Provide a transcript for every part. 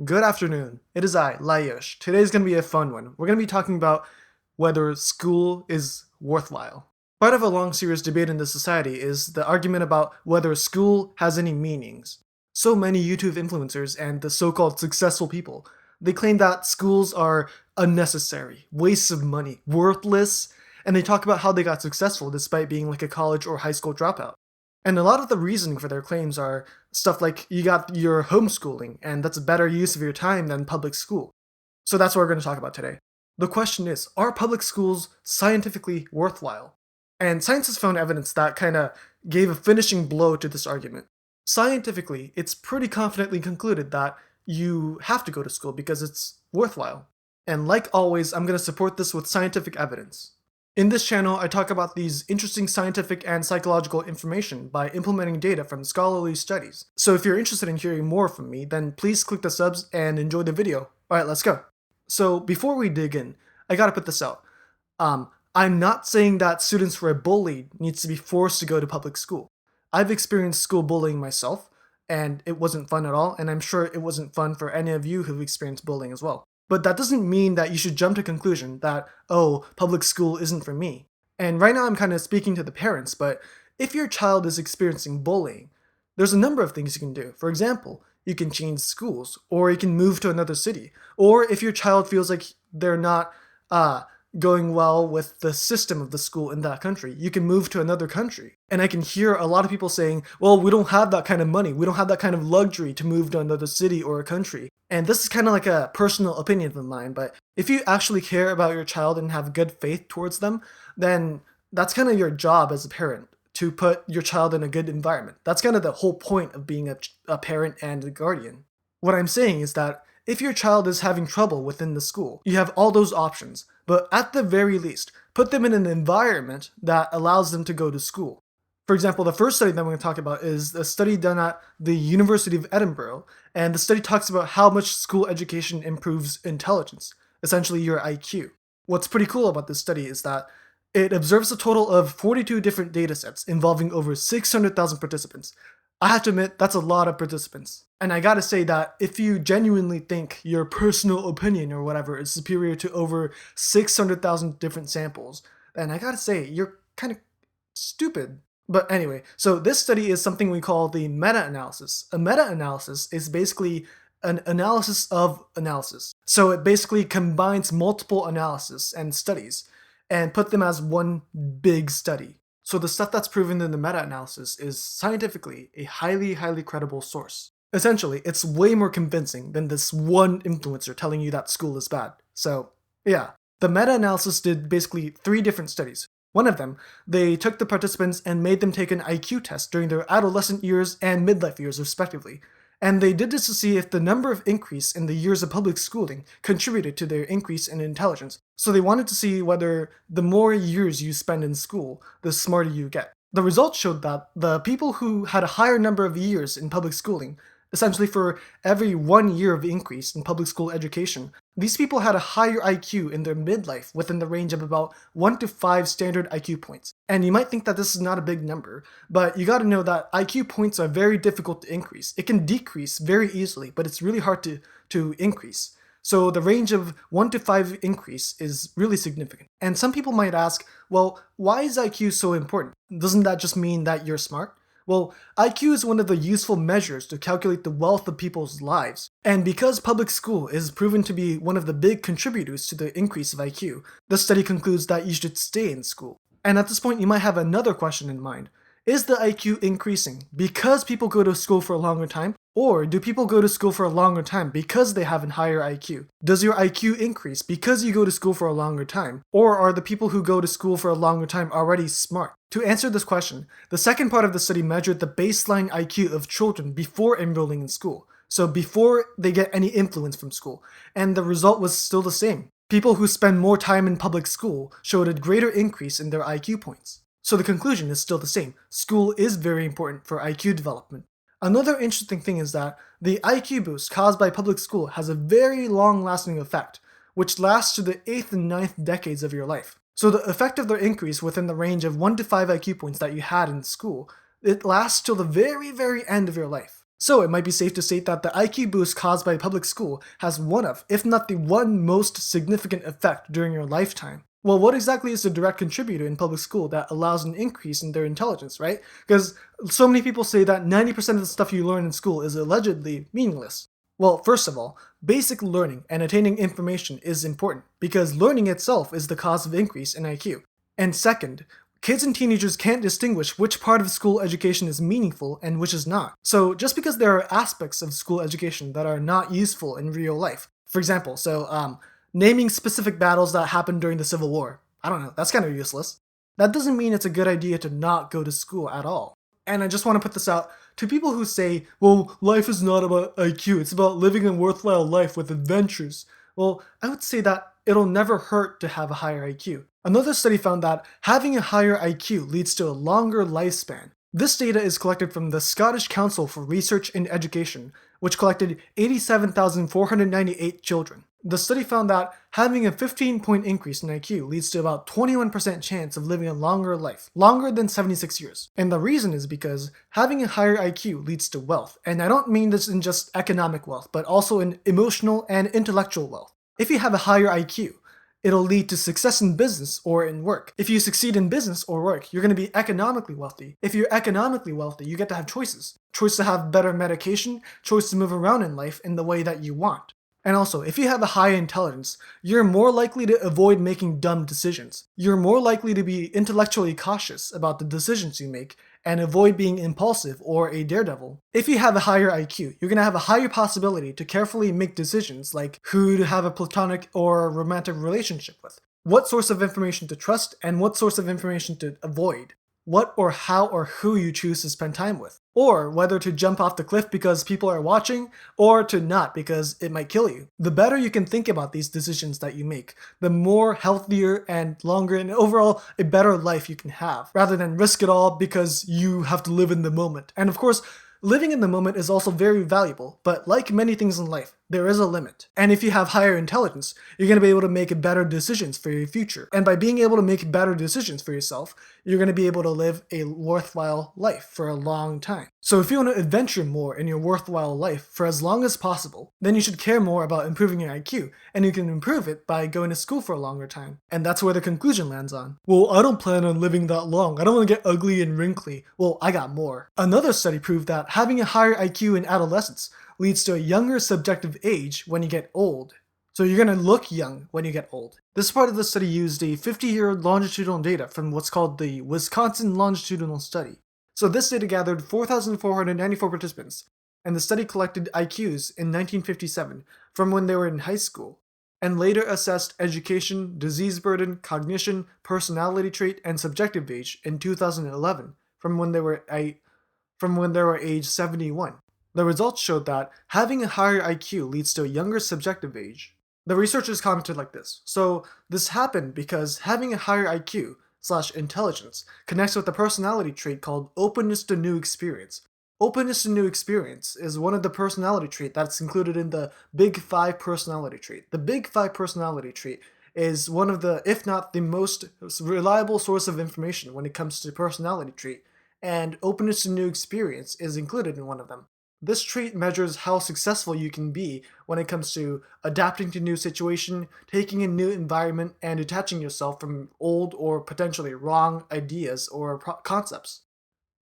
Good afternoon. It is I, Lye Yosh. Today's going to be a fun one. We're going to be talking about whether school is worthwhile. Part of a long serious debate in this society is the argument about whether school has any meanings. So many YouTube influencers and the so-called successful people, they claim that schools are unnecessary, wastes of money, worthless, and they talk about how they got successful despite being like a college or high school dropout. And a lot of the reasoning for their claims are stuff like you got your homeschooling, and that's a better use of your time than public school. So that's what we're going to talk about today. The question is, are public schools scientifically worthwhile? And science has found evidence that kind of gave a finishing blow to this argument. Scientifically, it's pretty confidently concluded that you have to go to school because it's worthwhile. And like always, I'm going to support this with scientific evidence. In this channel, I talk about these interesting scientific and psychological information by implementing data from scholarly studies. So if you're interested in hearing more from me, then please click the subs and enjoy the video. Alright, let's go. So before we dig in, I gotta put this out. I'm not saying that students who are bullied needs to be forced to go to public school. I've experienced school bullying myself, and it wasn't fun at all, and I'm sure it wasn't fun for any of you who've experienced bullying as well. But that doesn't mean that you should jump to conclusion that, oh, public school isn't for me. And right now I'm kind of speaking to the parents, but if your child is experiencing bullying, there's a number of things you can do. For example, you can change schools, or you can move to another city. Or if your child feels like they're not going well with the system of the school in that country, you can move to another country. And I can hear a lot of people saying, well, we don't have that kind of money. We don't have that kind of luxury to move to another city or a country. And this is kind of like a personal opinion of mine, but if you actually care about your child and have good faith towards them, then that's kind of your job as a parent, to put your child in a good environment. That's kind of the whole point of being a parent and a guardian. What I'm saying is that if your child is having trouble within the school, you have all those options, but at the very least, put them in an environment that allows them to go to school. For example, the first study that I'm going to talk about is a study done at the University of Edinburgh, and the study talks about how much school education improves intelligence, essentially your IQ. What's pretty cool about this study is that it observes a total of 42 different datasets involving over 600,000 participants. I have to admit, that's a lot of participants. And I gotta say that if you genuinely think your personal opinion or whatever is superior to over 600,000 different samples, then I gotta say, you're kind of stupid. But anyway, so this study is something we call the meta-analysis. A meta-analysis is basically an analysis of analysis. So it basically combines multiple analysis and studies and put them as one big study. So the stuff that's proven in the meta-analysis is scientifically a highly, highly credible source. Essentially, it's way more convincing than this one influencer telling you that school is bad. So, yeah. The meta-analysis did basically 3 different studies. One of them, they took the participants and made them take an IQ test during their adolescent years and midlife years respectively. And they did this to see if the number of increase in the years of public schooling contributed to their increase in intelligence. So they wanted to see whether the more years you spend in school, the smarter you get. The results showed that the people who had a higher number of years in public schooling, essentially for every 1 year of increase in public school education, these people had a higher IQ in their midlife within the range of about 1 to 5 standard IQ points. And you might think that this is not a big number, but you gotta know that IQ points are very difficult to increase. It can decrease very easily, but it's really hard to increase. So the range of 1 to 5 increase is really significant. And some people might ask, well, why is IQ so important? Doesn't that just mean that you're smart? Well, IQ is one of the useful measures to calculate the wealth of people's lives. And because public school is proven to be one of the big contributors to the increase of IQ, the study concludes that you should stay in school. And at this point, you might have another question in mind. Is the IQ increasing because people go to school for a longer time? Or do people go to school for a longer time because they have a higher IQ? Does your IQ increase because you go to school for a longer time? Or are the people who go to school for a longer time already smart? To answer this question, the second part of the study measured the baseline IQ of children before enrolling in school. So before they get any influence from school. And the result was still the same. People who spend more time in public school showed a greater increase in their IQ points. So the conclusion is still the same. School is very important for IQ development. Another interesting thing is that the IQ boost caused by public school has a very long-lasting effect, which lasts to the 8th and 9th decades of your life. So the effect of their increase within the range of 1 to 5 IQ points that you had in school, it lasts till the very, very end of your life. So it might be safe to state that the IQ boost caused by public school has one of, if not the one most significant effect during your lifetime. Well, what exactly is the direct contributor in public school that allows an increase in their intelligence, right? Because so many people say that 90% of the stuff you learn in school is allegedly meaningless. Well, first of all, basic learning and attaining information is important because learning itself is the cause of increase in IQ. And second, kids and teenagers can't distinguish which part of school education is meaningful and which is not. So just because there are aspects of school education that are not useful in real life, for example, naming specific battles that happened during the Civil War, I don't know, that's kind of useless. That doesn't mean it's a good idea to not go to school at all. And I just want to put this out to people who say, well, life is not about IQ, it's about living a worthwhile life with adventures. Well, I would say that it'll never hurt to have a higher IQ. Another study found that having a higher IQ leads to a longer lifespan. This data is collected from the Scottish Council for Research in Education, which collected 87,498 children. The study found that having a 15-point increase in IQ leads to about 21% chance of living a longer life, longer than 76 years. And the reason is because having a higher IQ leads to wealth. And I don't mean this in just economic wealth, but also in emotional and intellectual wealth. If you have a higher IQ, it'll lead to success in business or in work. If you succeed in business or work, you're going to be economically wealthy. If you're economically wealthy, you get to have choices. Choice to have better medication, choice to move around in life in the way that you want. And also, if you have a high intelligence, you're more likely to avoid making dumb decisions. You're more likely to be intellectually cautious about the decisions you make and avoid being impulsive or a daredevil. If you have a higher IQ, you're going to have a higher possibility to carefully make decisions like who to have a platonic or romantic relationship with, what source of information to trust, and what source of information to avoid, what or how or who you choose to spend time with, or whether to jump off the cliff because people are watching, or to not because it might kill you. The better you can think about these decisions that you make, the more healthier and longer and overall a better life you can have, rather than risk it all because you have to live in the moment. And of course, living in the moment is also very valuable, but like many things in life, there is a limit. And if you have higher intelligence, you're going to be able to make better decisions for your future. And by being able to make better decisions for yourself, you're going to be able to live a worthwhile life for a long time. So if you want to adventure more in your worthwhile life for as long as possible, then you should care more about improving your IQ, and you can improve it by going to school for a longer time. And that's where the conclusion lands on. Well, I don't plan on living that long. I don't want to get ugly and wrinkly. Well, I got more. Another study proved that having a higher IQ in adolescence leads to a younger subjective age when you get old. So you're going to look young when you get old. This part of the study used a 50-year longitudinal data from what's called the Wisconsin Longitudinal Study. So this data gathered 4,494 participants, and the study collected IQs in 1957 from when they were in high school, and later assessed education, disease burden, cognition, personality trait, and subjective age in 2011 from when they were age 71. The results showed that having a higher IQ leads to a younger subjective age. The researchers commented like this. So this happened because having a higher IQ/intelligence connects with a personality trait called openness to new experience. Openness to new experience is one of the personality trait that's included in the Big 5 personality trait. The Big 5 personality trait is one of the, if not the most reliable source of information when it comes to personality trait, and openness to new experience is included in one of them. This trait measures how successful you can be when it comes to adapting to new situation, taking a new environment, and detaching yourself from old or potentially wrong ideas or concepts.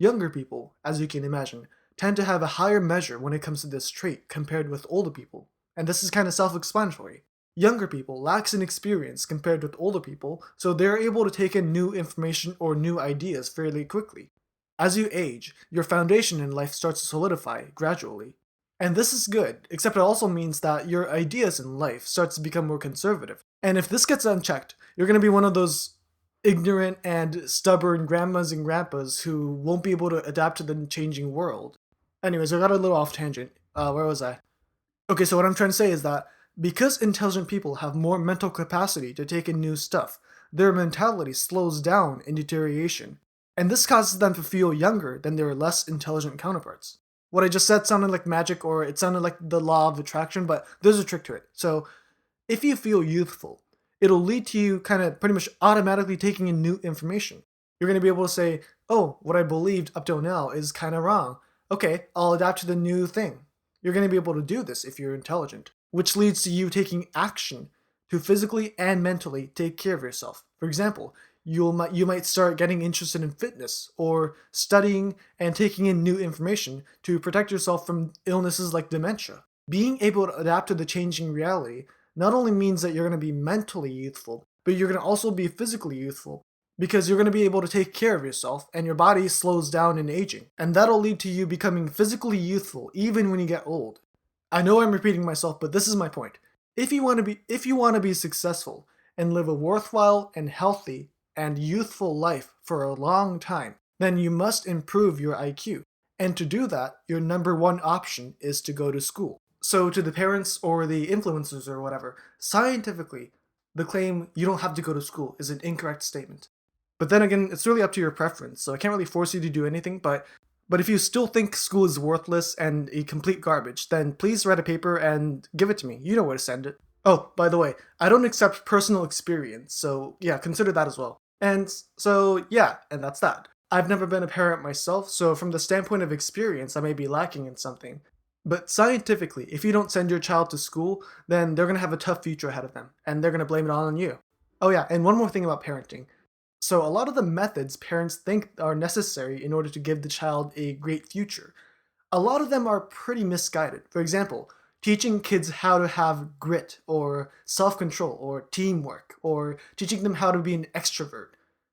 Younger people, as you can imagine, tend to have a higher measure when it comes to this trait compared with older people, and this is kind of self-explanatory. Younger people lacks in experience compared with older people, so they're able to take in new information or new ideas fairly quickly. As you age, your foundation in life starts to solidify gradually. And this is good, except it also means that your ideas in life starts to become more conservative. And if this gets unchecked, you're going to be one of those ignorant and stubborn grandmas and grandpas who won't be able to adapt to the changing world. Anyways, I got a little off tangent. Where was I? Okay, so what I'm trying to say is that because intelligent people have more mental capacity to take in new stuff, their mentality slows down in deterioration. And this causes them to feel younger than their less intelligent counterparts. What I just said sounded like magic, or it sounded like the law of attraction, but there's a trick to it. So, if you feel youthful, it'll lead to you kind of pretty much automatically taking in new information. You're going to be able to say, oh, what I believed up till now is kind of wrong. Okay, I'll adapt to the new thing. You're going to be able to do this if you're intelligent, which leads to you taking action to physically and mentally take care of yourself. For example, you might start getting interested in fitness or studying and taking in new information to protect yourself from illnesses like dementia. Being able to adapt to the changing reality not only means that you're going to be mentally youthful, but you're going to also be physically youthful because you're going to be able to take care of yourself and your body slows down in aging. And that'll lead to you becoming physically youthful even when you get old. I know I'm repeating myself, but this is my point. If you want to be successful and live a worthwhile and healthy and youthful life for a long time, then you must improve your IQ. And to do that, your number one option is to go to school. So to the parents or the influencers or whatever, scientifically, the claim you don't have to go to school is an incorrect statement. But then again, it's really up to your preference, so I can't really force you to do anything, but if you still think school is worthless and a complete garbage, then please write a paper and give it to me. You know where to send it. Oh, by the way, I don't accept personal experience, so yeah, consider that as well. And so, yeah, and that's that. I've never been a parent myself, so from the standpoint of experience, I may be lacking in something. But scientifically, if you don't send your child to school, then they're gonna have a tough future ahead of them, and they're gonna blame it all on you. Oh, yeah, and one more thing about parenting. So, a lot of the methods parents think are necessary in order to give the child a great future, a lot of them are pretty misguided. For example, teaching kids how to have grit or self control or teamwork or teaching them how to be an extrovert.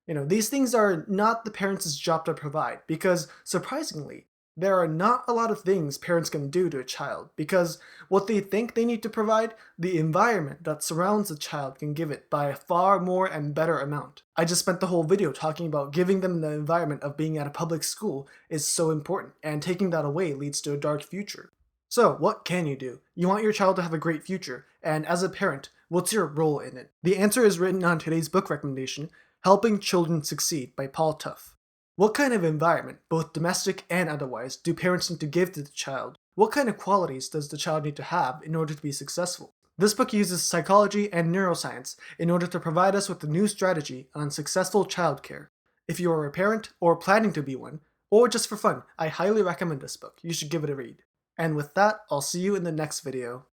These things are not the parents' job to provide because, surprisingly, there are not a lot of things parents can do to a child because what they think they need to provide, the environment that surrounds the child can give it by a far more and better amount. I just spent the whole video talking about giving them the environment of being at a public school is so important, and taking that away leads to a dark future. So, what can you do? You want your child to have a great future, and as a parent, what's your role in it? The answer is written on today's book recommendation, Helping Children Succeed by Paul Tough. What kind of environment, both domestic and otherwise, do parents need to give to the child? What kind of qualities does the child need to have in order to be successful? This book uses psychology and neuroscience in order to provide us with a new strategy on successful childcare. If you are a parent or planning to be one, or just for fun, I highly recommend this book. You should give it a read. And with that, I'll see you in the next video.